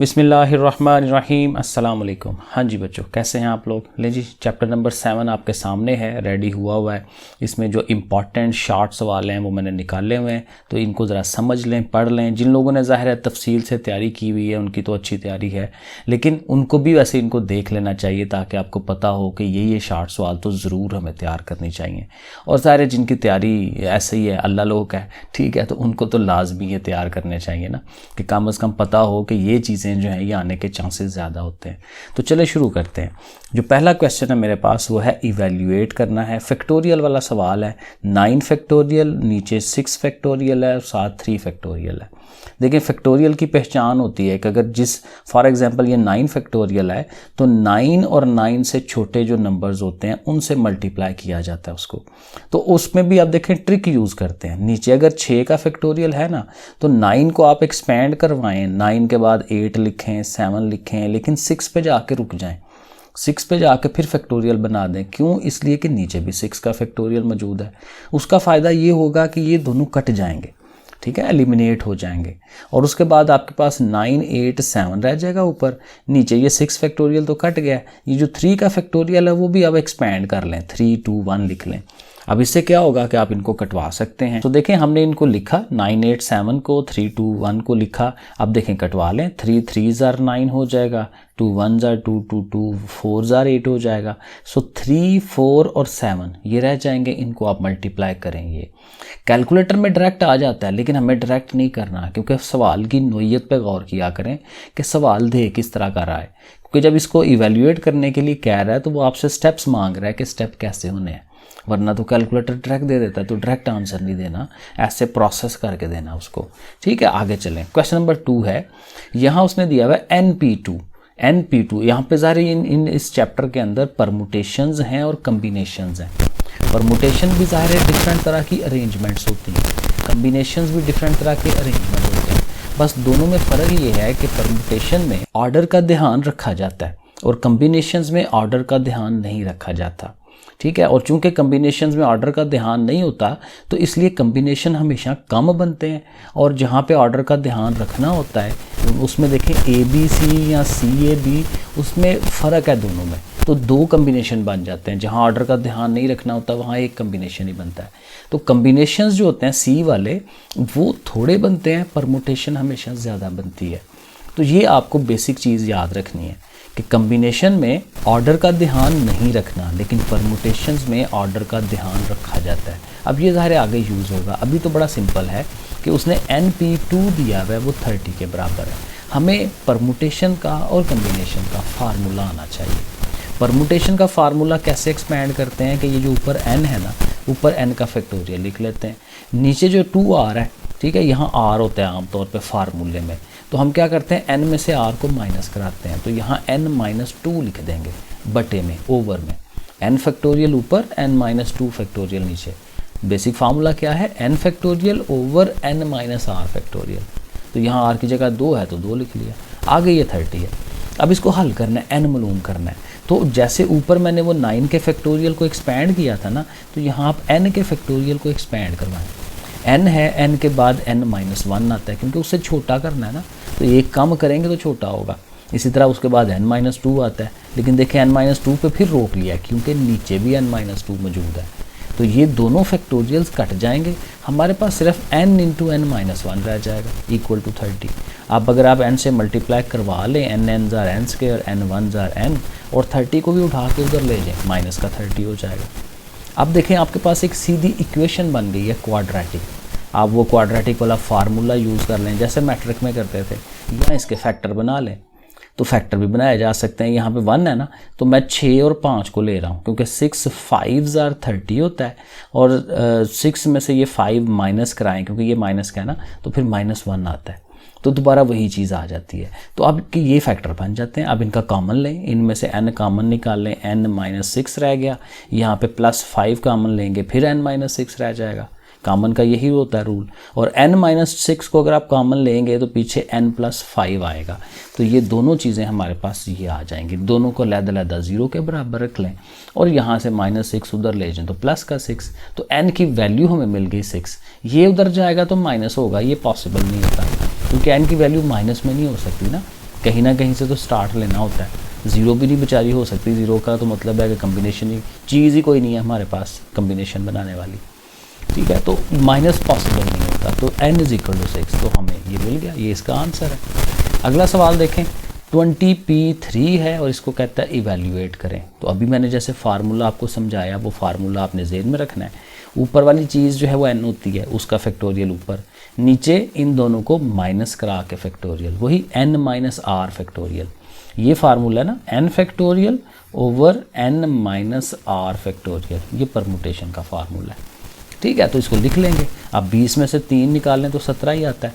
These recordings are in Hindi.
बिस्मिल्लाहिर्रहमानिर्रहीम अस्सलाम वालेकुम। हाँ जी बच्चों, कैसे हैं आप लोग। ले जी, चैप्टर नंबर 7 आपके सामने है, रेडी हुआ है। इसमें जो इम्पॉर्टेंट शॉर्ट सवाल हैं वो मैंने निकाले हुए हैं, तो इनको ज़रा समझ लें, पढ़ लें। जिन लोगों ने ज़ाहिर है तफसील से तैयारी की हुई है उनकी तो अच्छी तैयारी है, लेकिन उनको भी वैसे इनको देख लेना चाहिए ताकि आपको पता हो कि ये शॉर्ट सवाल तो ज़रूर हमें तैयार करनी चाहिए। और ज़ाहिर है जिनकी तैयारी ऐसे ही है, अल्लाह लोग है, ठीक है, तो उनको तो लाजमी ये तैयार करने चाहिए ना, कि कम से कम पता हो कि ये चीज़ें जो हैं ये आने के चांसेस ज़्यादा होते हैं। तो चले शुरू करते हैं। जो पहला क्वेश्चन है मेरे पास वो है इवैल्यूएट करना है। फैक्टोरियल वाला सवाल है। 9 फैक्टोरियल, नीचे 6 फैक्टोरियल है और साथ 3 फैक्टोरियल है। देखिए फैक्टोरियल की पहचान होती है कि अगर जिस फॉर एग्जांपल ये 9 फैक्टोरियल है तो 9 और 9 से छोटे जो नंबर्स होते हैं उनसे मल्टीप्लाई किया जाता है उसको। तो उसमें भी आप देखें ट्रिक यूज़ करते हैं। नीचे अगर 6 का फैक्टोरियल है ना तो 9 को आप एक्सपेंड करवाएं, 9 के बाद 8 लिखें, 7 लिखें, लेकिन 6 पे जाके रुक जाएं। 6 पे जाके फिर फैक्टोरियल बना दें। क्यों? इसलिए कि नीचे भी 6 का फैक्टोरियल मौजूद है। उसका फ़ायदा ये होगा कि ये दोनों कट जाएंगे, ठीक है, एलिमिनेट हो जाएंगे। और उसके बाद आपके पास 9, 8, 7 रह जाएगा ऊपर। नीचे ये 6 फैक्टोरियल तो कट गया। ये जो 3 का फैक्टोरियल है वो भी अब एक्सपेंड कर लें, 3, 2, 1 लिख लें। अब इससे क्या होगा कि आप इनको कटवा सकते हैं। तो देखें हमने इनको लिखा 9, 8, 7 को, 3, 2, 1 को लिखा। अब देखें कटवा लें। 3 3s are 9 हो जाएगा, 2 1s are 2, 2 2 4s are 8 हो जाएगा। सो 3, 4 और 7 ये रह जाएंगे। इनको आप मल्टीप्लाई करेंगे। कैलकुलेटर में डायरेक्ट आ जाता है, लेकिन हमें डायरेक्ट नहीं करना, क्योंकि सवाल की नोयत पे गौर किया करें कि सवाल दे किस तरह का रहा है। क्योंकि जब इसको इवेल्युएट करने के लिए कह रहा है तो वो आपसे स्टेप्स मांग रहा है कि स्टेप कैसे होने हैं, वरना तो कैलकुलेटर डायरेक्ट दे देता है। तो डायरेक्ट आंसर नहीं देना, ऐसे प्रोसेस करके देना उसको, ठीक है। आगे चलें। क्वेश्चन नंबर 2 है। यहाँ उसने दिया हुआ है NP2। यहाँ पे ज़ाहिर इन इस चैप्टर के अंदर परमुटेशंस हैं और कम्बिनेशंस हैं। परमुटेशन भी ज़ाहिर है डिफरेंट तरह की अरेंजमेंट्स होती हैं, कम्बिनेशंस भी डिफरेंट तरह के अरेंजमेंट होते हैं। बस दोनों में फ़र्क ये है कि परमुटेशन में ऑर्डर का ध्यान रखा जाता है और कम्बिनेशंस में ऑर्डर का ध्यान नहीं रखा जाता, ठीक है। और चूंकि कम्बिनेशंस में ऑर्डर का ध्यान नहीं होता तो इसलिए कम्बिनेशन हमेशा कम बनते हैं, और जहाँ पे ऑर्डर का ध्यान रखना होता है उसमें देखें ABC या CAB, उसमें फ़र्क है दोनों में। तो 2 कम्बिनेशन बन जाते हैं। जहाँ ऑर्डर का ध्यान नहीं रखना होता वहाँ एक कम्बिनेशन ही बनता है। तो कम्बिनेशंस जो होते हैं C वाले वो थोड़े बनते हैं, परमुटेशन हमेशा ज़्यादा बनती है। तो ये आपको बेसिक चीज़ याद रखनी है कि कम्बिनेशन में ऑर्डर का ध्यान नहीं रखना, लेकिन परमुटेशंस में ऑर्डर का ध्यान रखा जाता है। अब ये ज़ाहिर आगे यूज़ होगा। अभी तो बड़ा सिंपल है कि उसने NP2 दिया हुआ है, वो 30 के बराबर है। हमें परमुटेशन का और कम्बिनेशन का फार्मूला आना चाहिए। परमुटेशन का फार्मूला कैसे एक्सपेंड करते हैं कि ये जो ऊपर n है ना, ऊपर n का फैक्टोरियल लिख लेते हैं। नीचे जो 2r है, ठीक है, यहाँ r होता है आमतौर पे फार्मूले में, तो हम क्या करते हैं n में से r को माइनस कराते हैं। तो यहाँ n-2 लिख देंगे बटे में, ओवर में। n फैक्टोरियल ऊपर, n-2 फैक्टोरियल नीचे। बेसिक फार्मूला क्या है? n factorial over n-r factorial. तो यहाँ r की जगह 2 है तो 2 लिख लिया। आगे ये 30 है। अब इसको हल करना है, n मालूम करना है। तो जैसे ऊपर मैंने वो 9 के फैक्टोरियल को एक्सपेंड किया था ना, तो यहाँ आप n के फैक्टोरियल को एक्सपेंड करवाएं। n है, n के बाद n-1 आता है, क्योंकि उससे छोटा करना है ना, तो एक कम करेंगे तो छोटा होगा। इसी तरह उसके बाद n-2 आता है, लेकिन देखें n-2 पे फिर रोक लिया क्योंकि नीचे भी n-2 मौजूद है। तो ये दोनों फैक्टोरियल्स कट जाएंगे, हमारे पास सिर्फ n × n-1 रह जाएगा इक्वल टू 30। अब अगर आप n से मल्टीप्लाई करवा लें, n-n's are n² और n-1's are n, और 30 को भी उठा के उधर ले जाएं, माइनस का 30 हो जाएगा। अब देखें आपके पास एक सीधी इक्वेशन बन गई है क्वाड्रेटिक। आप वो क्वाड्रेटिक वाला फार्मूला यूज़ कर लें जैसे मैट्रिक में करते थे, या इसके फैक्टर बना लें। तो फैक्टर भी बनाए जा सकते हैं। यहाँ पे 1 है ना, तो मैं 6 और 5 को ले रहा हूँ, क्योंकि 6 5s are 30 होता है, और 6 में से ये 5 माइनस कराएं, क्योंकि ये माइनस का है ना, तो फिर -1 आता है, तो दोबारा वही चीज़ आ जाती है। तो अब कि ये फैक्टर बन जाते हैं। अब इनका कॉमन लें, इनमें से n कॉमन निकाल लें, n-6 रह गया। यहाँ पे +5 कॉमन लेंगे, फिर n-6 रह जाएगा। कॉमन का यही होता है रूल। और n-6 को अगर आप कॉमन लेंगे तो पीछे n+5 आएगा। तो ये दोनों चीज़ें हमारे पास ये आ जाएंगी। दोनों को अलग-अलग 0 के बराबर रख लें, और यहाँ से -6 उधर ले जाएं तो प्लस का 6। तो n की वैल्यू हमें मिल गई 6। ये उधर जाएगा तो माइनस होगा, ये पॉसिबल नहीं होता, क्योंकि n की वैल्यू माइनस में नहीं हो सकती ना। कहीं ना कहीं से तो स्टार्ट लेना होता है। ज़ीरो भी नहीं बेचारी हो सकती, ज़ीरो का तो मतलब है कि कम्बिनेशन ही चीज़ ही कोई नहीं है हमारे पास कम्बिनेशन बनाने वाली, ठीक है। तो माइनस पॉसिबल नहीं होता, तो n इज इक्वल टू 6, तो हमें ये मिल गया, ये इसका आंसर है। अगला सवाल देखें, 20p3 है और इसको कहता है इवैल्यूएट करें। तो अभी मैंने जैसे फार्मूला आपको समझाया वो फार्मूला आपने ज़हन में रखना है। ऊपर वाली चीज़ जो है वो n होती है, उसका फैक्टोरियल ऊपर, नीचे इन दोनों को माइनस करा के फैक्टोरियल, वही n माइनस आर फैक्टोरियल। ये फार्मूला है ना, n factorial over n minus R factorial, ये परमुटेशन का फार्मूला है, ठीक है। तो इसको लिख लेंगे। अब 20 में से 3 निकालें तो 17 ही आता है,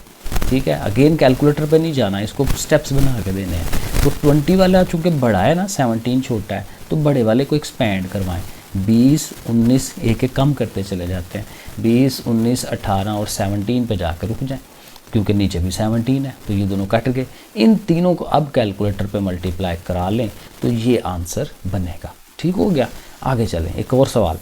ठीक है। अगेन कैलकुलेटर पे नहीं जाना, इसको स्टेप्स बना के देने हैं। तो 20 वाला चूँकि बड़ा है ना, 17 छोटा है, तो बड़े वाले को एक्सपेंड करवाएं। 20, 19 एक एक कम करते चले जाते हैं, 20, 19, 18 और 17 पे जाकर रुक जाएं, क्योंकि नीचे भी 17 है, तो ये दोनों कट गए। इन तीनों को अब कैलकुलेटर पे मल्टीप्लाई करा लें तो ये आंसर बनेगा, ठीक हो गया। आगे चलें, एक और सवाल,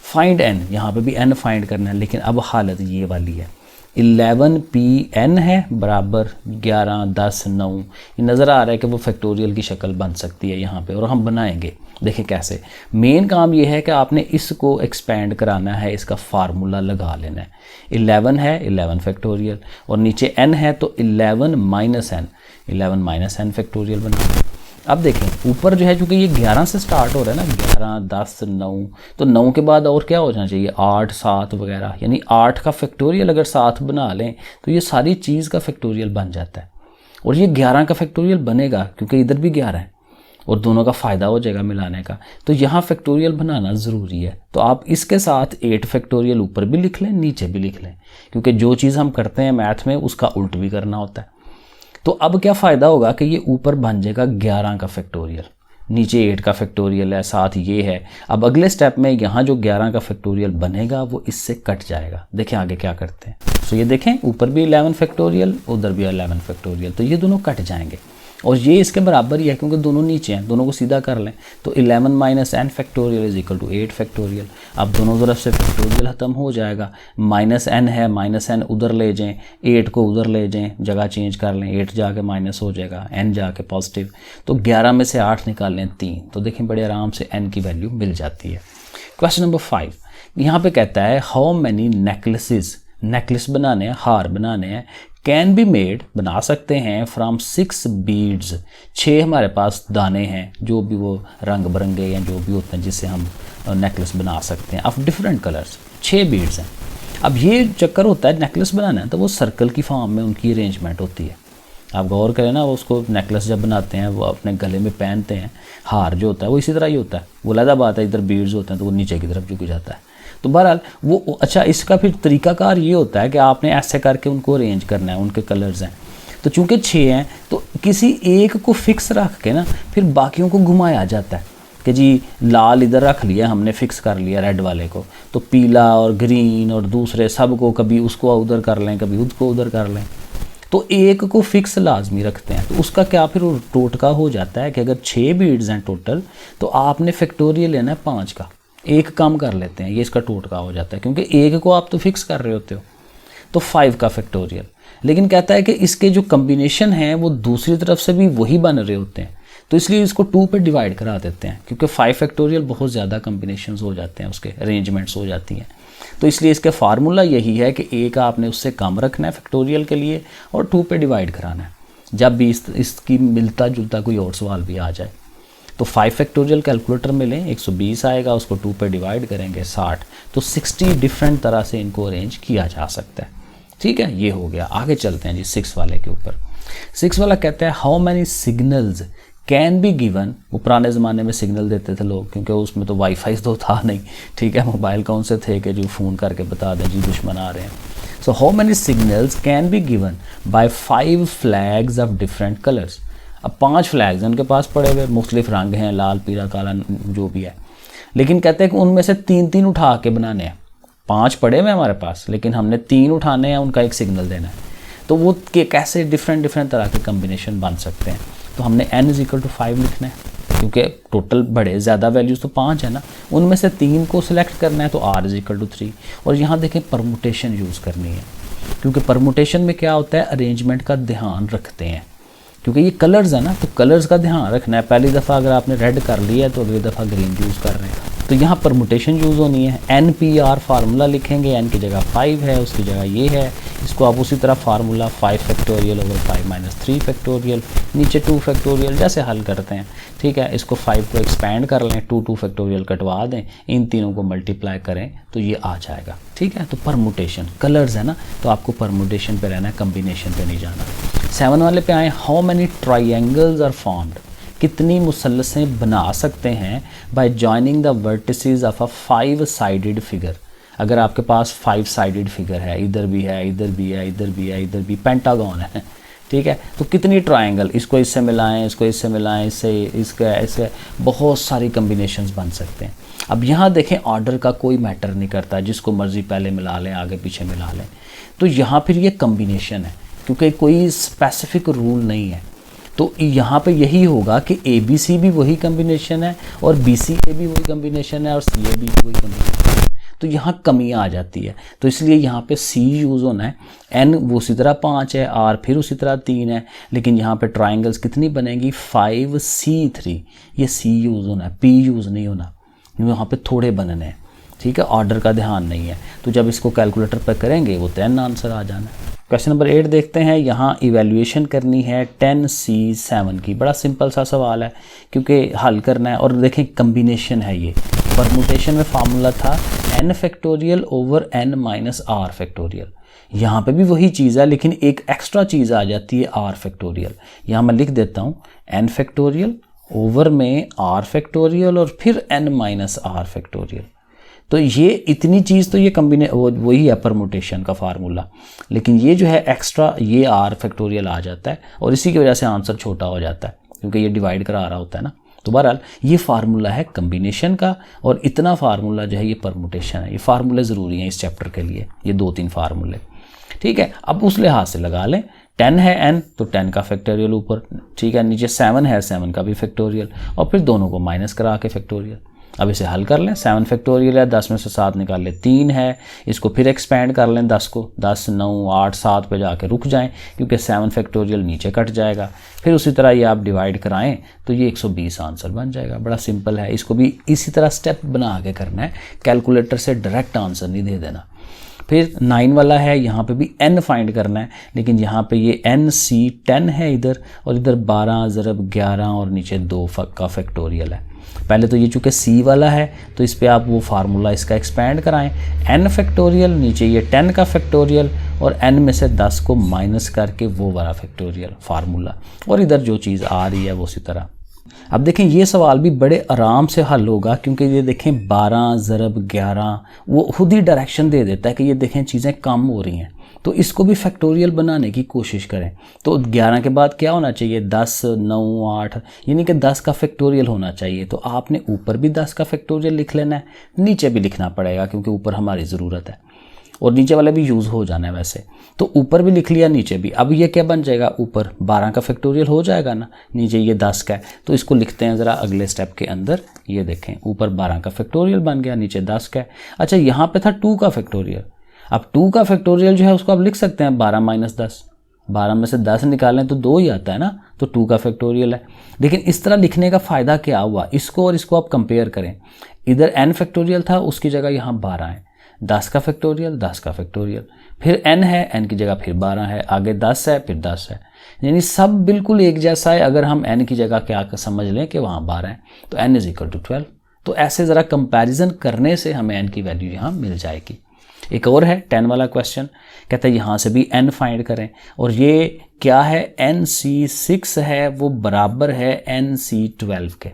फाइंड n, यहाँ पे भी n फाइंड करना है, लेकिन अब हालत ये वाली है, 11pn है बराबर 11, 10, 9। ये नज़र आ रहा है कि वो फैक्टोरियल की शक्ल बन सकती है यहाँ पे, और हम बनाएंगे। देखें कैसे, मेन काम ये है कि आपने इसको एक्सपेंड कराना है, इसका फार्मूला लगा लेना है। 11 है 11 फैक्टोरियल, और नीचे n है तो 11 minus n, 11 minus n factorial बना। अब देखें ऊपर जो है, चूँकि ये 11 से स्टार्ट हो रहा है ना, 11, 10, 9, तो 9 के बाद और क्या हो जाना चाहिए, 8, 7 वगैरह, यानी 8 का फैक्टोरियल अगर 7 बना लें तो ये सारी चीज़ का फैक्टोरियल बन जाता है। और ये 11 का फैक्टोरियल बनेगा क्योंकि इधर भी 11 है, और दोनों का फ़ायदा हो जाएगा मिलाने का। तो यहाँ फैक्टोरियल बनाना ज़रूरी है। तो आप इसके साथ 8 फैक्टोरियल ऊपर भी लिख लें, नीचे भी लिख लें, क्योंकि जो चीज़ हम करते हैं मैथ में उसका उल्ट भी करना होता है। तो अब क्या फ़ायदा होगा कि ये ऊपर बन जाएगा 11 का फैक्टोरियल, नीचे 8 का फैक्टोरियल है, साथ ये है। अब अगले स्टेप में यहाँ जो 11 का फैक्टोरियल बनेगा वो इससे कट जाएगा। देखें आगे क्या करते हैं। तो ये देखें ऊपर भी 11 फैक्टोरियल, उधर भी 11 फैक्टोरियल, तो ये दोनों कट जाएंगे, और ये इसके बराबर ही है क्योंकि दोनों नीचे हैं, दोनों को सीधा कर लें तो 11 minus n factorial is equal to 8 factorial. अब दोनों तरफ से फैक्टोरियल ख़त्म हो जाएगा, माइनस n है, माइनस n उधर ले जाएं, 8 को उधर ले जाएं, जगह चेंज कर लें, 8 जाके माइनस हो जाएगा, n जाके पॉजिटिव। तो 11 में से 8 निकाल लें 3, तो देखें बड़े आराम से n की वैल्यू मिल जाती है। क्वेश्चन नंबर 5 यहाँ पे कहता है हाउ मैनी नेकलेसेस, नेकलेस बनाने हैं, हार बनाने हैं, कैन बी मेड, बना सकते हैं, फ्राम 6 बीड्स, 6 हमारे पास दाने हैं, जो भी वो रंग बिरंगे या जो भी होते हैं जिससे हम नेकलेस बना सकते हैं, ऑफ डिफरेंट कलर्स, 6 बीड्स हैं। अब ये चक्कर होता है नेकलेस बनाना है तो वो सर्कल की फॉर्म में उनकी अरेंजमेंट होती है। आप गौर करें ना, उसको नेकलेस जब बनाते हैं वो अपने गले में पहनते हैं, हार जो होता है वो इसी तरह ही होता है। वो अलग बात है, इधर बीड्स होते हैं तो वो नीचे की तरफ झुक जाता है। तो बहरहाल वो अच्छा, इसका फिर तरीकाकार ये होता है कि आपने ऐसे करके उनको अरेंज करना है, उनके कलर्स हैं। तो चूँकि 6 हैं तो किसी एक को फिक्स रख के ना फिर बाकियों को घुमाया जाता है कि जी लाल इधर रख लिया हमने, फिक्स कर लिया रेड वाले को, तो पीला और ग्रीन और दूसरे सब को कभी उसको उधर कर लें, कभी उसको उधर कर लें। तो एक को फिक्स लाजमी रखते हैं। तो उसका क्या फिर टोटका हो जाता है कि अगर 6 बीड्स हैं टोटल तो आपने फैक्टोरियल लेना है 5 का, एक कम कर लेते हैं, ये इसका टोटका हो जाता है क्योंकि एक को आप तो फिक्स कर रहे होते हो। तो 5 का फैक्टोरियल, लेकिन कहता है कि इसके जो कम्बिनेशन हैं वो दूसरी तरफ से भी वही बन रहे होते हैं, तो इसलिए इसको 2 पे डिवाइड करा देते हैं क्योंकि 5 फैक्टोरियल बहुत ज़्यादा कम्बिनेशंस हो जाते हैं, उसके अरेंजमेंट्स हो जाती हैं। तो इसलिए इसका फार्मूला यही है कि एक आपने उससे कम रखना है फैक्टोरियल के लिए और 2 पे डिवाइड कराना है, जब भी इसकी मिलता जुलता कोई और सवाल भी आ जाए। तो 5 फैक्टोरियल कैलकुलेटर में लें, 120 आएगा, उसको 2 पे डिवाइड करेंगे 60, तो 60 डिफरेंट तरह से इनको अरेंज किया जा सकता है। ठीक है, ये हो गया। आगे चलते हैं जी 6 वाले के ऊपर। 6 वाला कहता है how many signals can be given. वो पुराने ज़माने में सिग्नल देते थे लोग, क्योंकि उसमें तो वाईफाई तो था नहीं, ठीक है, मोबाइल कौन से थे कि जो फ़ोन करके बता दें जी दुश्मन आ रहे हैं। So how many signals can be given by 5 flags of different colours. अब 5 फ्लैग्स उनके पास पड़े हुए, मुख्तलिफ रंग हैं, लाल, पीला, काला, जो भी है, लेकिन कहते हैं कि उनमें से 3-3 उठा के बनाने हैं। 5 पड़े हुए हमारे पास, लेकिन हमने 3 उठाने हैं, उनका एक सिग्नल देना है। तो वो कैसे डिफरेंट तरह के कम्बिनेशन बन सकते हैं। तो हमने n = 5 लिखना है, क्योंकि टोटल बड़े ज़्यादा वैल्यूज़ तो 5 है ना, उनमें से 3 को सिलेक्ट करना है, तो r = 3। और यहाँ देखें परमुटेशन यूज़ करनी है, क्योंकि परमुटेशन में क्या होता है, अरेंजमेंट का ध्यान रखते हैं क्योंकि ये कलर्स है ना, तो कलर्स का ध्यान रखना है। पहली दफ़ा अगर आपने रेड कर लिया है तो अगली दफ़ा ग्रीन यूज़ कर रहे हैं, तो यहाँ परमुटेशन यूज़ होनी है। NPR फार्मूला लिखेंगे, n की जगह 5 है, उसकी जगह ये है। इसको आप उसी तरह formula 5 factorial over 5 minus 3 factorial, नीचे 2 फैक्टोरियल जैसे हल करते हैं, ठीक है। इसको 5 को एक्सपैंड कर लें, 2 फैक्टोरियल कटवा दें, इन तीनों को मल्टीप्लाई करें तो ये आ जाएगा, ठीक है। तो परमुटेशन कलर्स है ना, तो आपको परमुटेशन पे रहना है, कम्बिनेशन पे नहीं जाना। 7 वाले पे आए, how many triangles are formed, कितनी मुसल्लसें बना सकते हैं by joining the vertices of a 5 sided figure. अगर आपके पास 5 साइडेड फिगर है, इधर भी है, इधर भी है, इधर भी है, इधर भी, पेंटागन है, ठीक है, तो कितनी ट्रायंगल, इसको इससे मिलाएं, इसको इससे मिलाएं, इससे बहुत सारी कम्बिनेशंस बन सकते हैं। अब यहाँ देखें, ऑर्डर का कोई मैटर नहीं करता, जिसको मर्ज़ी पहले मिला लें, आगे पीछे मिला लें। तो यहाँ फिर ये कम्बिनेशन है, क्योंकि कोई स्पेसिफिक रूल नहीं है। तो यहाँ पे यही होगा कि ABC भी वही कम्बिनेशन है और BCA भी वही कम्बिनेशन है और CA भी वही कम्बिनेशन है। तो यहाँ कमियाँ आ जाती है, तो इसलिए यहाँ पे C यूज़ होना है। N वो उसी तरह 5 है, R फिर उसी तरह 3 है, लेकिन यहाँ पे ट्राइंगल्स कितनी बनेंगी, 5C3, ये C यूज़ होना है, P यूज़ नहीं होना, यहाँ पे थोड़े बनने हैं, ठीक है। ऑर्डर का ध्यान नहीं है, तो जब इसको कैलकुलेटर पर करेंगे वो 10 आंसर आ जाना है। क्वेश्चन नंबर 8 देखते हैं। यहाँ इवैल्यूएशन करनी है 10C7 की। बड़ा सिंपल सा सवाल है, क्योंकि हल करना है। और देखें कम्बिनेशन है, ये परमुटेशन में फार्मूला था n factorial over n minus r factorial. यहाँ पे भी वही चीज़ है, लेकिन एक एक्स्ट्रा चीज़ आ जाती है r फैक्टोरियल। यहाँ मैं लिख देता हूँ n फैक्टोरियल ओवर में r फैक्टोरियल और फिर n माइनस r फैक्टोरियल। तो ये इतनी चीज़ तो ये वही है परमुटेशन का फार्मूला, लेकिन ये जो है एक्स्ट्रा ये r फैक्टोरियल आ जाता है और इसी की वजह से आंसर छोटा हो जाता है, क्योंकि ये डिवाइड करा रहा होता है ना। तो बहरहाल ये फार्मूला है कम्बिनेशन का, और इतना फार्मूला जो है ये परमुटेशन है। ये फार्मूले ज़रूरी हैं इस चैप्टर के लिए, ये 2-3 फार्मूले, ठीक है। अब उस लिहाज से लगा लें, 10 है n तो 10 का फैक्टोरियल ऊपर, ठीक है, नीचे 7 है, 7 का भी फैक्टोरियल, और फिर दोनों को माइनस करा के फैक्टोरियल। अब इसे हल कर लें, 7 फैक्टोरियल है, 10 में से 7 निकाल लें, 3 है, इसको फिर एक्सपेंड कर लें 10 को, 10, 9, 8, 7 पे जाके रुक जाएं, क्योंकि 7 फैक्टोरियल नीचे कट जाएगा। फिर उसी तरह ये आप डिवाइड कराएं तो ये 120 आंसर बन जाएगा। बड़ा सिंपल है, इसको भी इसी तरह स्टेप बना के करना है, कैलकुलेटर से डायरेक्ट आंसर नहीं दे देना। फिर 9 वाला है, यहाँ पे भी n फाइंड करना है, लेकिन यहाँ पे ये NC10 है इधर, और इधर 12 ज़रब 11 और नीचे 2 का फैक्टोरियल है। पहले तो ये चूँकि C वाला है तो इस पे आप वो फार्मूला इसका एक्सपेंड कराएं, n फैक्टोरियल, नीचे ये 10 का फैक्टोरियल, और n में से 10 को माइनस करके वो वाला फैक्टोरियल फार्मूला, और इधर जो चीज़ आ रही है वो उसी तरह। अब देखें ये सवाल भी बड़े आराम से हल होगा, क्योंकि ये देखें 12 ज़रब 11 वो खुद ही डायरेक्शन दे देता है कि ये देखें चीज़ें कम हो रही हैं, तो इसको भी फैक्टोरियल बनाने की कोशिश करें। तो 11 के बाद क्या होना चाहिए, 10, 9, 8, यानी कि 10 का फैक्टोरियल होना चाहिए। तो आपने ऊपर भी 10 का फैक्टोरियल लिख लेना है, नीचे भी लिखना पड़ेगा, क्योंकि ऊपर हमारी ज़रूरत है, और नीचे वाला भी यूज़ हो जाना है वैसे। तो ऊपर भी लिख लिया, नीचे भी। अब ये क्या बन जाएगा, ऊपर 12 का फैक्टोरियल हो जाएगा ना, नीचे ये 10 का है, तो इसको लिखते हैं ज़रा अगले स्टेप के अंदर। ये देखें ऊपर 12 का फैक्टोरियल बन गया, नीचे 10 का है। अच्छा, यहाँ पे था 2 का फैक्टोरियल। अब 2 का फैक्टोरियल जो है उसको आप लिख सकते हैं 12 माइनस 10, 12 में से 10 निकालें तो 2 ही आता है ना, तो 2 का फैक्टोरियल है। लेकिन इस तरह लिखने का फ़ायदा क्या हुआ, इसको और इसको आप कंपेयर करें। इधर n फैक्टोरियल था, उसकी जगह यहाँ 12 है, 10 का फैक्टोरियल, 10 का फैक्टोरियल, फिर n है, n की जगह फिर 12 है, आगे 10 है, फिर 10 है, यानी सब बिल्कुल एक जैसा है। अगर हम n की जगह क्या समझ लें कि वहाँ 12 है, तो n इज़ इक्वल टू 12। तो ऐसे ज़रा कंपैरिजन करने से हमें n की वैल्यू यहाँ मिल जाएगी। एक और है 10 वाला क्वेश्चन, कहता है यहाँ से भी n फाइंड करें, और ये क्या है, NC6 है, वो बराबर है NC12 के।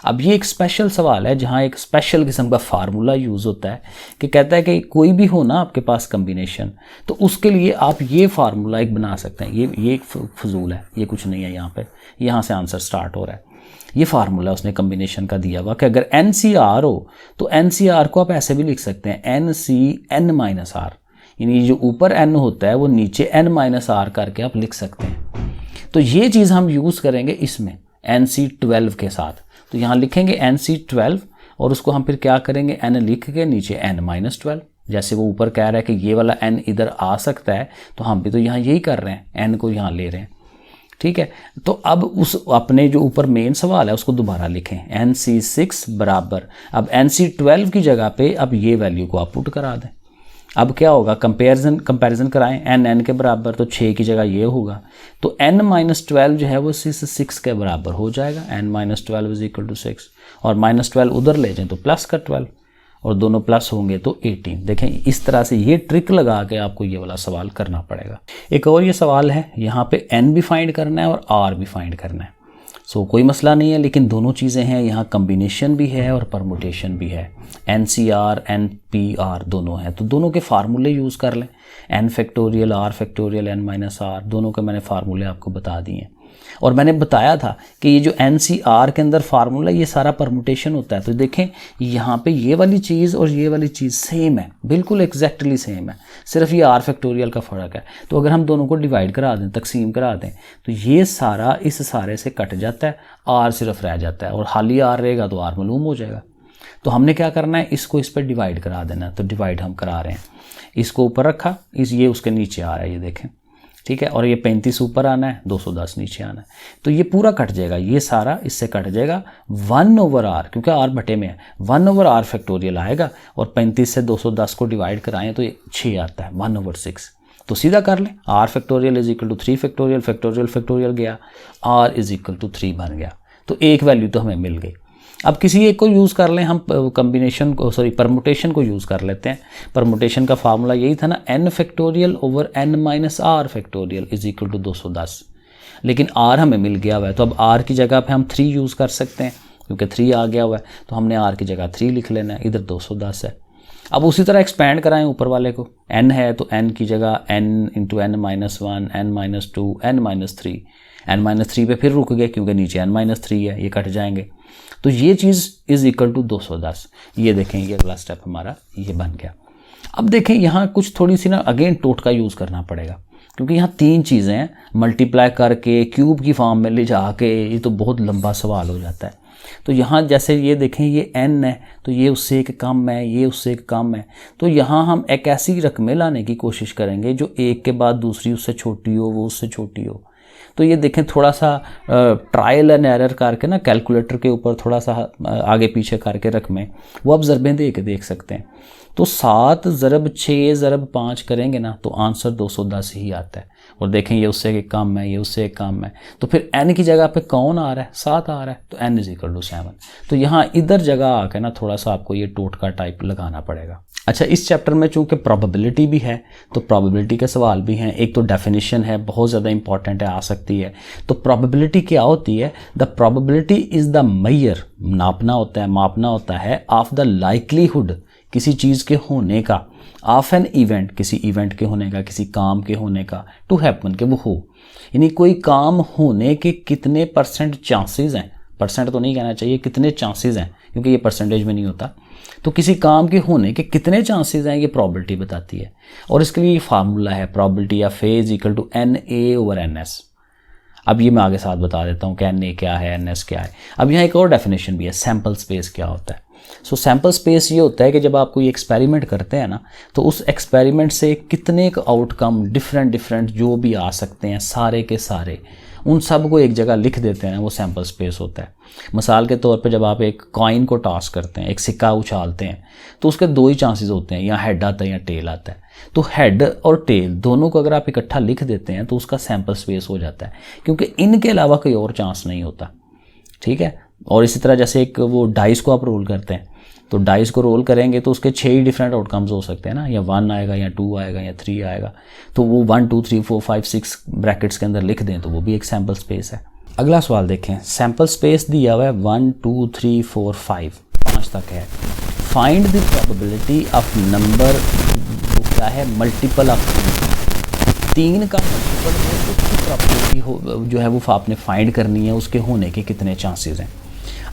अब ये एक स्पेशल सवाल है जहाँ एक स्पेशल किस्म का फार्मूला यूज़ होता है, कि कहता है कि कोई भी हो ना आपके पास कम्बिनेशन, तो उसके लिए आप ये फार्मूला एक बना सकते हैं। ये एक फजूल है, ये कुछ नहीं है, यहाँ से आंसर स्टार्ट हो रहा है। ये फार्मूला उसने कम्बिनेशन का दिया हुआ कि अगर NCR हो तो NCR को आप ऐसे भी लिख सकते हैं NCN-R, यानी जो ऊपर n होता है वो नीचे n-R करके आप लिख सकते हैं। तो ये चीज़ हम यूज़ करेंगे इसमें NC12 के साथ। तो यहाँ लिखेंगे NC12 और उसको हम फिर क्या करेंगे, n लिख के नीचे n-12। जैसे वो ऊपर कह रहा है कि ये वाला n इधर आ सकता है, तो हम भी तो यहाँ यही कर रहे हैं, n को यहाँ ले रहे हैं, ठीक है। तो अब उस अपने जो ऊपर मेन सवाल है उसको दोबारा लिखें, NC6 बराबर, अब NC12 की जगह पे अब ये वैल्यू को आप पुट करा दें। अब क्या होगा, कंपैरिजन कराएं, n के बराबर तो 6 की जगह ये होगा, तो n-12 जो है वो 6 के बराबर हो जाएगा, n-12 = 6, और -12 उधर ले जाएं तो प्लस का 12, और दोनों प्लस होंगे तो 18। देखें इस तरह से ये ट्रिक लगा के आपको ये वाला सवाल करना पड़ेगा। एक और ये सवाल है, यहाँ पे n भी फाइंड करना है और r भी फाइंड करना है। सो कोई मसला नहीं है, लेकिन दोनों चीज़ें हैं, यहाँ कम्बिनेशन भी है और परमुटेशन भी है, NCR NPR दोनों हैं, तो दोनों के फार्मूले यूज़ कर लें, n factorial r factorial n-r, दोनों के मैंने फार्मूले आपको बता दिए। और मैंने बताया था कि ये जो NCR के अंदर फार्मूला ये सारा परमुटेशन होता है। तो देखें यहाँ पे ये वाली चीज़ और ये वाली चीज़ सेम है, बिल्कुल एग्जैक्टली सेम है, सिर्फ ये r फैक्टोरियल का फ़र्क है। तो अगर हम दोनों को डिवाइड करा दें, तकसीम करा दें, तो ये सारा इस सारे से कट जाता है, r सिर्फ रह जाता है, और खाली r रहेगा तो r मालूम हो जाएगा। तो हमने क्या करना है, इसको इस पर डिवाइड करा देना। तो डिवाइड हम करा रहे हैं, इसको ऊपर रखा, ये उसके नीचे आ रहा है, ये देखें, ठीक है, और ये 35 ऊपर आना है, 210 नीचे आना है, तो ये पूरा कट जाएगा, ये सारा इससे कट जाएगा, 1/r, क्योंकि r बटे में है, 1/r फैक्टोरियल आएगा, और 35 से 210 को डिवाइड कराएं तो ये 6 आता है, 1/6। तो सीधा कर लें, r फैक्टोरियल = 3 फैक्टोरियल, फैक्टोरियल गया, r = 3 बन गया, तो एक वैल्यू तो हमें मिल गई। अब किसी एक को यूज़ कर लें, हम कम्बिनेशन को, परमुटेशन को यूज़ कर लेते हैं। परमुटेशन का फार्मूला यही था ना, n factorial over n-r factorial = 210, लेकिन r हमें मिल गया हुआ है, तो अब r की जगह पे हम 3 यूज़ कर सकते हैं, क्योंकि 3 आ गया हुआ है, तो हमने r की जगह 3 लिख लेना है, इधर 210 है। अब उसी तरह एक्सपेंड कराएं ऊपर वाले को, n है तो n की जगह n × n-1, n-2, n-3, n-3 पे फिर रुक गए क्योंकि नीचे n-3 है, ये कट जाएंगे, तो ये चीज़ = 210। ये देखें, ये अगला स्टेप हमारा ये बन गया। अब देखें यहाँ कुछ थोड़ी सी ना अगेन टोटका यूज़ करना पड़ेगा, क्योंकि यहाँ 3 चीज़ें हैं, मल्टीप्लाई करके क्यूब की फॉर्म में ले जाके ये तो बहुत लंबा सवाल हो जाता है। तो यहाँ जैसे ये देखें, ये n है तो ये उससे एक कम है, ये उससे एक कम है, तो यहाँ हम एक ऐसी रकमें लाने की कोशिश करेंगे जो एक के बाद दूसरी उससे छोटी हो, वो उससे छोटी हो। तो ये देखें, थोड़ा सा ट्रायल एंड एरर करके ना, कैलकुलेटर के ऊपर थोड़ा सा आगे पीछे करके रकमें, वो आप ज़रबें दे के देख सकते हैं। तो 7 ज़रब 6 ज़रब 5 करेंगे ना तो आंसर 210 ही आता है। और देखें ये उससे एक कम है, ये उससे एक कम है, तो फिर n की जगह पे कौन आ रहा है, 7 आ रहा है, तो n = 7। तो यहाँ इधर जगह आके ना थोड़ा सा आपको ये टोटका टाइप लगाना पड़ेगा। अच्छा, इस चैप्टर में चूँकि प्रोबेबिलिटी भी है तो प्रोबेबिलिटी के सवाल भी हैं। एक तो डेफिनेशन है, बहुत ज़्यादा इंपॉर्टेंट है, आ सकती है। तो प्रोबेबिलिटी क्या होती है, the probability is the measure, नापना होता है, मापना होता है, ऑफ द लाइकलीहुड, किसी चीज़ के होने का, ऑफ एन इवेंट, किसी इवेंट के होने का, किसी काम के होने का, टू हैपन, के वो हो, यानी कोई काम होने के कितने % चांसेस हैं, परसेंट तो नहीं कहना चाहिए, कितने चांसेस हैं, क्योंकि ये परसेंटेज में नहीं होता। तो किसी काम के होने के कितने चांसेस हैं, ये प्रोबेबिलिटी बताती है। और इसके लिए फार्मूला है, प्रोबेबिलिटी या फेज = NA/NS। अब ये मैं आगे साथ बता देता हूँ कि NA क्या है, NS क्या है। अब यहाँ एक और डेफिनेशन भी है, सैम्पल स्पेस क्या होता है। सो सैम्पल स्पेस ये होता है कि जब आप कोई एक्सपेरिमेंट करते हैं ना, तो उस एक्सपेरिमेंट से कितने आउटकम डिफरेंट जो भी आ सकते हैं, सारे के सारे, उन सब को एक जगह लिख देते हैं, वो सैम्पल स्पेस होता है। मिसाल के तौर पे जब आप एक कॉइन को टॉस करते हैं, एक सिक्का उछालते हैं, तो उसके 2 ही चांसेस होते हैं, या हेड आता है या टेल आता है। तो हेड और टेल दोनों को अगर आप इकट्ठा लिख देते हैं तो उसका सैम्पल स्पेस हो जाता है, क्योंकि इनके अलावा कोई और चांस नहीं होता, ठीक है। और इसी तरह जैसे एक वो डाइस को आप रोल करते हैं, तो डाइस को रोल करेंगे तो उसके 6 ही डिफरेंट आउटकम्स हो सकते हैं ना, या 1 आएगा, या 2 आएगा, या 3 आएगा। तो वो 1 2 3 4 5 6 ब्रैकेट्स के अंदर लिख दें तो वो भी एक सैम्पल स्पेस है। अगला सवाल देखें, सैम्पल स्पेस दिया हुआ है 1 2 3 4 5 तक है। Find the probability of number, वो क्या है, मल्टीपल ऑफ 3 का मल्टीपल हो, उसकी प्रोबेबिलिटी जो है वो आपने फाइंड करनी है, उसके होने के कितने चांसेस हैं।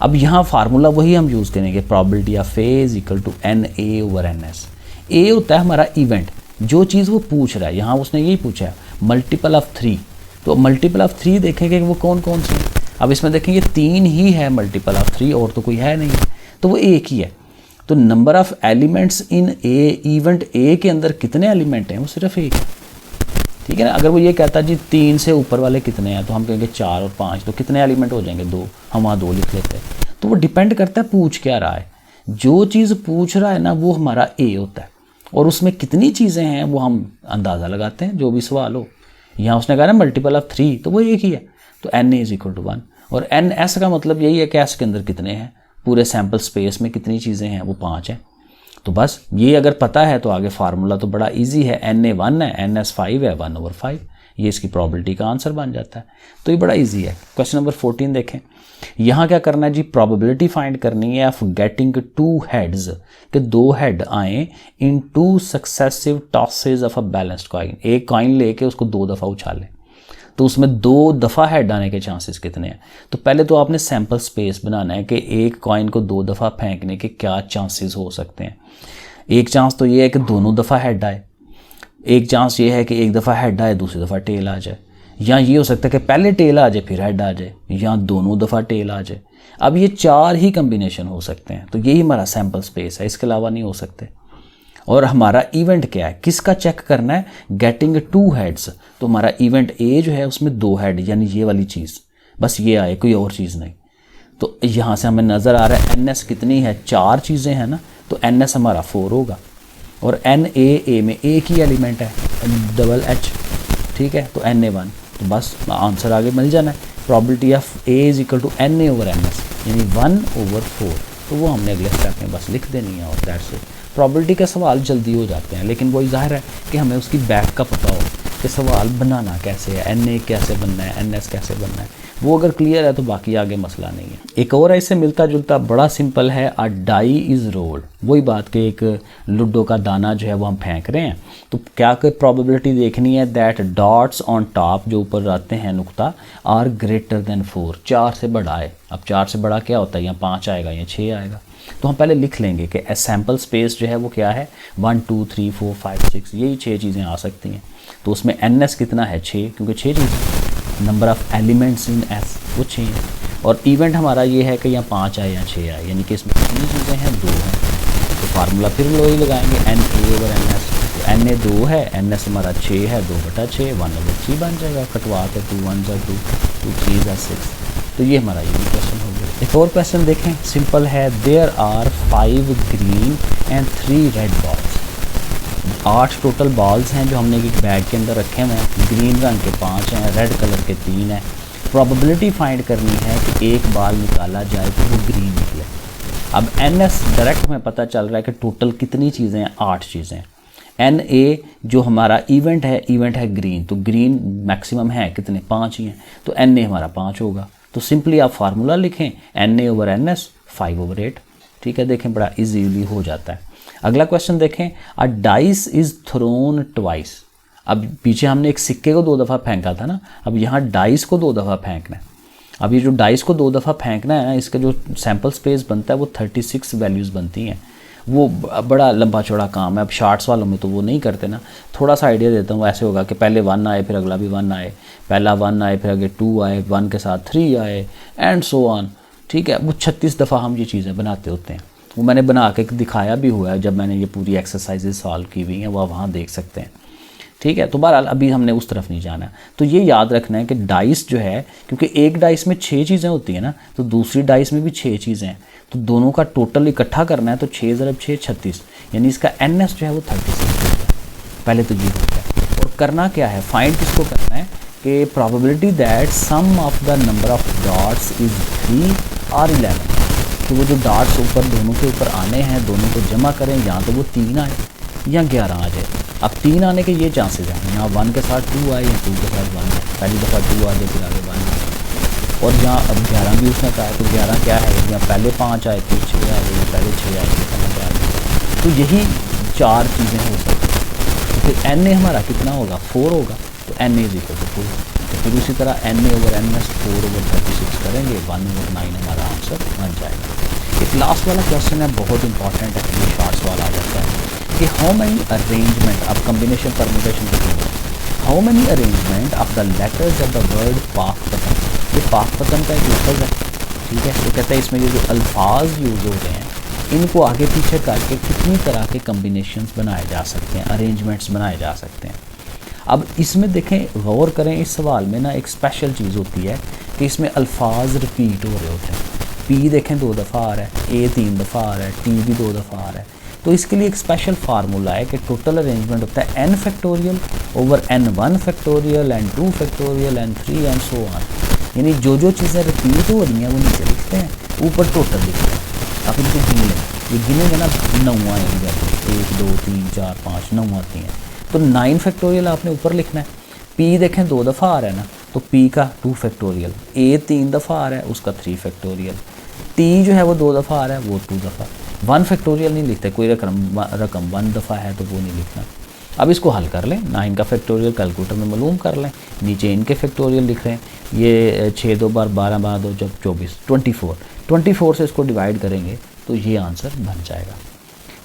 अब यहाँ फार्मूला वही हम यूज़ करेंगे, प्रोबेबिलिटी ऑफ फेज = NA/NS। ए होता है हमारा इवेंट, जो चीज़ वो पूछ रहा है, यहाँ उसने यही पूछा है मल्टीपल ऑफ 3, तो मल्टीपल ऑफ 3 देखेंगे वो कौन कौन सी है। अब इसमें देखेंगे 3 ही है मल्टीपल ऑफ 3, और तो कोई है नहीं, तो वो एक ही है। तो number of elements in A, event A के अंदर कितने एलिमेंट हैं, वो सिर्फ एक है, ठीक है ना। अगर वो ये कहता जी 3 से ऊपर वाले कितने हैं, तो हम कहेंगे 4 और 5, तो कितने एलिमेंट हो जाएंगे 2, हम वहाँ 2 लिख लेते हैं। तो वो डिपेंड करता है पूछ क्या रहा है। जो चीज़ पूछ रहा है ना वो हमारा ए होता है, और उसमें कितनी चीज़ें हैं वो हम अंदाज़ा लगाते हैं जो भी सवाल हो। यहाँ उसने कहा ना मल्टीपल ऑफ 3, तो वो एक ही है, तो N A is equal to 1। और एन एस का मतलब यही है कि एस के अंदर कितने हैं, पूरे सैम्पल स्पेस में कितनी चीज़ें हैं, वो 5 हैं। तो बस ये अगर पता है तो आगे फार्मूला तो बड़ा इजी है, एन ए 1 है, एन एस 5 है, 1/5, ये इसकी प्रोबेबिलिटी का आंसर बन जाता है। तो ये बड़ा इजी है। क्वेश्चन नंबर 14 देखें। यहाँ क्या करना है जी, प्रोबेबिलिटी फाइंड करनी है ऑफ गेटिंग 2 हेड्स, कि 2 हेड आए इन 2 successive tosses of a balanced coin. एक कॉइन लेके उसको 2 दफ़ा उछालें, तो उसमें 2 दफ़ा हेड आने के चांसेस कितने हैं। तो पहले तो आपने सैम्पल स्पेस बनाना है कि एक कॉइन को 2 दफ़ा फेंकने के क्या चांसेस हो सकते हैं। एक चांस तो ये है कि दोनों दफ़ा हेड आए, एक चांस ये है कि एक दफ़ा हेड आए दूसरी दफ़ा टेल आ जाए, या ये हो सकता है कि पहले टेल आ जाए फिर हेड आ जाए, या दोनों दफ़ा टेल आ जाए। अब ये 4 ही कम्बिनेशन हो सकते हैं, तो यही हमारा सैम्पल स्पेस है, इसके अलावा नहीं हो सकते। और हमारा इवेंट क्या है, किसका चेक करना है, गेटिंग 2 हेड्स। तो हमारा इवेंट ए जो है उसमें 2 हेड, यानी ये वाली चीज़, बस ये आए, कोई और चीज़ नहीं। तो यहाँ से हमें नज़र आ रहा है एन एस कितनी है, 4 चीज़ें हैं ना, तो एन एस हमारा 4 होगा। और एन ए में एक ही एलिमेंट है, डबल एच, ठीक है, तो एन ए 1, तो बस आंसर आगे मिल जाना है। Probability of A is equal to N A over N S, यानी 1/4, तो वो हमने अगले स्टेप में बस लिख देनी है, और दैट्स इट। प्रोबेबिलिटी के सवाल जल्दी हो जाते हैं, लेकिन वही जाहिर है कि हमें उसकी बैक का पता हो कि सवाल बनाना कैसे है, एन ए कैसे बनना है, एन एस कैसे बनना है, वो अगर क्लियर है तो बाकी आगे मसला नहीं है। एक और इससे मिलता जुलता बड़ा सिंपल है, अ डाई इज़ रोल्ड। वही बात कि एक लूडो का दाना जो है वो हम फेंक रहे हैं, तो क्या कोई प्रोबेबिलिटी देखनी है दैट डॉट्स ऑन टॉप, जो ऊपर आते हैं नुक्ता, आर ग्रेटर देन 4, 4 से बड़ा है। अब 4 से बड़ा क्या होता है, या 5 आएगा या 6 आएगा। तो हम पहले लिख लेंगे कि सैम्पल स्पेस जो है वो क्या है, 1 2 3 4 5 6, यही 6 चीज़ें आ सकती हैं। तो उसमें एन एस कितना है, 6, क्योंकि 6 चीज़ें, number of elements in S वो 6 है। और इवेंट हमारा ये है कि या 5 आए या 6 आए, यानी कि इसमें कितनी चीज़ें हैं, 2 हैं। तो फार्मूला फिर लो ही लगाएंगे, N A over N S. तो एन ए 2 है, एन एस हमारा 6 है, 2/6, 1/3 बन जाएगा। कटवा के 2 1 2 2 3 6। तो ये हमारा ये क्वेश्चन हो गया। एक और क्वेश्चन देखें, सिंपल है। There are 5 green and 3 red balls. 8 total balls हैं जो हमने एक बैग के अंदर रखे हुए हैं। ग्रीन रंग के 5 हैं, रेड कलर के 3 हैं। प्रोबेबिलिटी फाइंड करनी है कि एक बॉल निकाला जाए तो वो ग्रीन निकले। अब एन एस डायरेक्ट में पता चल रहा है कि टोटल कितनी चीज़ें हैं, 8 चीज़ें। एन ए जो हमारा इवेंट है ग्रीन, तो ग्रीन मैक्सिमम है कितने, 5 ही हैं, तो एन ए हमारा 5 होगा। तो सिंपली आप फार्मूला लिखें, N A over N S 5/8, ठीक है। देखें बड़ा इजीली हो जाता है। अगला क्वेश्चन देखें, अ डाइस इज थ्रोन ट्वाइस। अब पीछे हमने एक सिक्के को 2 दफ़ा फेंका था ना, अब यहाँ डाइस को 2 दफ़ा फेंकना है। अब ये जो डाइस को 2 दफ़ा फेंकना है ना, इसका जो सैम्पल स्पेस बनता है वो 36 वैल्यूज़ बनती हैं। वो बड़ा लंबा चौड़ा काम है। अब शार्ट्स वालों में तो वो नहीं करते ना, थोड़ा सा आइडिया देता हूँ। ऐसे होगा कि पहले 1 आए, फिर अगला भी 1 आए, पहला 1 आए, फिर आगे 2 आए, 1 के साथ 3 आए, एंड सो ऑन, ठीक है। वो 36 दफ़ा हम ये चीज़ें बनाते होते हैं। वो मैंने बना के दिखाया भी हुआ है, जब मैंने ये पूरी एक्सरसाइजेज सॉल्व की हुई हैं, वो वहाँ देख सकते हैं, ठीक है। तो बहरहाल अभी हमने उस तरफ नहीं जाना। तो ये याद रखना है कि डाइस जो है, क्योंकि एक डाइस में 6 चीज़ें होती हैं ना, तो दूसरी डाइस में भी 6 चीज़ें हैं, तो दोनों का टोटल इकट्ठा करना है। तो 6 × 6 36, यानी इसका एन एस जो है वो 36 होगा। पहले तो ये हो गया। और करना क्या है, फाइंड किसको करना है कि probability that sum of the number of dots is 3 और 11। तो वो जो डॉट्स ऊपर दोनों के ऊपर आने हैं, दोनों को जमा करें, या तो वो 3 आए या 11 आ जाए। अब 3 आने के ये चांसेस हैं, यहाँ 1 के साथ 2 आए या 2 के साथ 1 आए, पहली दफ़ा 2 आ जाए फिर आगे 1 आए। और यहाँ अब 11 भी उसने कहा है, तो 11 क्या है, यहाँ पहले 5 आए फिर 6 आए, या पहले 6 आए फिर 5 आए। तो यही 4 चीज़ें हो सकती हैं। तो फिर एन ए हमारा कितना होगा, 4 होगा, तो N A is equal to 4। तो फिर उसी तरह N A over N S 4/36 करेंगे, 1/9 हमारा आंसर बन जाएगा। एक लास्ट वाला क्वेश्चन है, बहुत इंपॉर्टेंट है, ये शार्ट्स वाला आ जाता है कि हाउ मैनी अरेंजमेंट, अब कम्बिनेशन परम्यूटेशन की, how many arrangement of the letters of the word Pakpattan. ये पाकपतन का एक लफ्ज़ है, ठीक है। तो कहते हैं इसमें ये जो अल्फाज यूज़ हो रहे हैं, इनको आगे पीछे करके कितनी तरह के कम्बिनेशंस बनाए जा सकते हैं, अरेंजमेंट्स बनाए जा सकते हैं। अब इसमें देखें, गौर करें, इस सवाल में ना एक स्पेशल चीज़ होती है कि इसमें अल्फाज रिपीट हो रहे होते हैं। पी देखें 2 दफ़ा आ रहा है, ए 3 दफ़ा आ रहा है, टी भी 2 दफ़ा आ रहा है। तो इसके लिए एक स्पेशल फार्मूला है कि टोटल अरेंजमेंट होता है n factorial over n1 factorial, n2 factorial, n3 and so on. यानी जो जो चीज़ें रिपीट हो रही हैं वो नीचे लिखते हैं, ऊपर टोटल लिखते हैं। आप इनको गिन लें, ये गिनेंगे ना 9 आएंगे, 1 2 3 4 5 9 आती हैं। तो 9 फैक्टोरियल आपने ऊपर लिखना है। पी देखें 2 दफ़ा आ रहा है ना, तो पी का 2 फैक्टोरियल, ए 3 दफ़ा आ रहा है उसका 3 फैक्टोरियल, टी जो है वो 2 दफ़ा आ रहा है वो 2 दफ़ा। 1 फैक्टोरियल नहीं लिखते, कोई रकम 1 दफ़ा है तो वो नहीं लिखना। अब इसको हल कर लें, 9 का फैक्टोरियल कैलकुलेटर में मालूम कर लें, नीचे इनके फैक्टोरियल लिख रहे हैं। ये 6 2 बार 12 बार 2 जब 24 24 से इसको डिवाइड करेंगे तो ये आंसर बन जाएगा।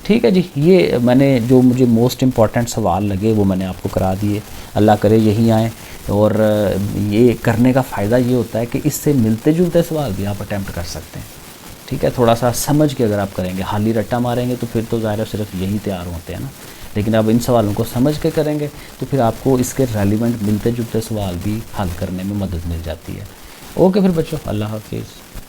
ठीक है जी, ये मैंने जो मुझे मोस्ट इम्पॉर्टेंट सवाल लगे वो मैंने आपको करा दिए। अल्लाह करे यही आएँ। और ये करने का फ़ायदा ये होता है कि इससे मिलते जुलते सवाल भी आप अटैम्प्ट कर सकते हैं। ठीक है, थोड़ा सा समझ के अगर आप करेंगे, हाली रट्टा मारेंगे तो फिर तो ज़ाहिर है सिर्फ यही तैयार होते हैं ना। लेकिन अब इन सवालों को समझ के करेंगे तो फिर आपको इसके रेलिवेंट मिलते जुलते सवाल भी हल करने में मदद मिल जाती है। ओके फिर बच्चों, अल्लाह हाफिज़।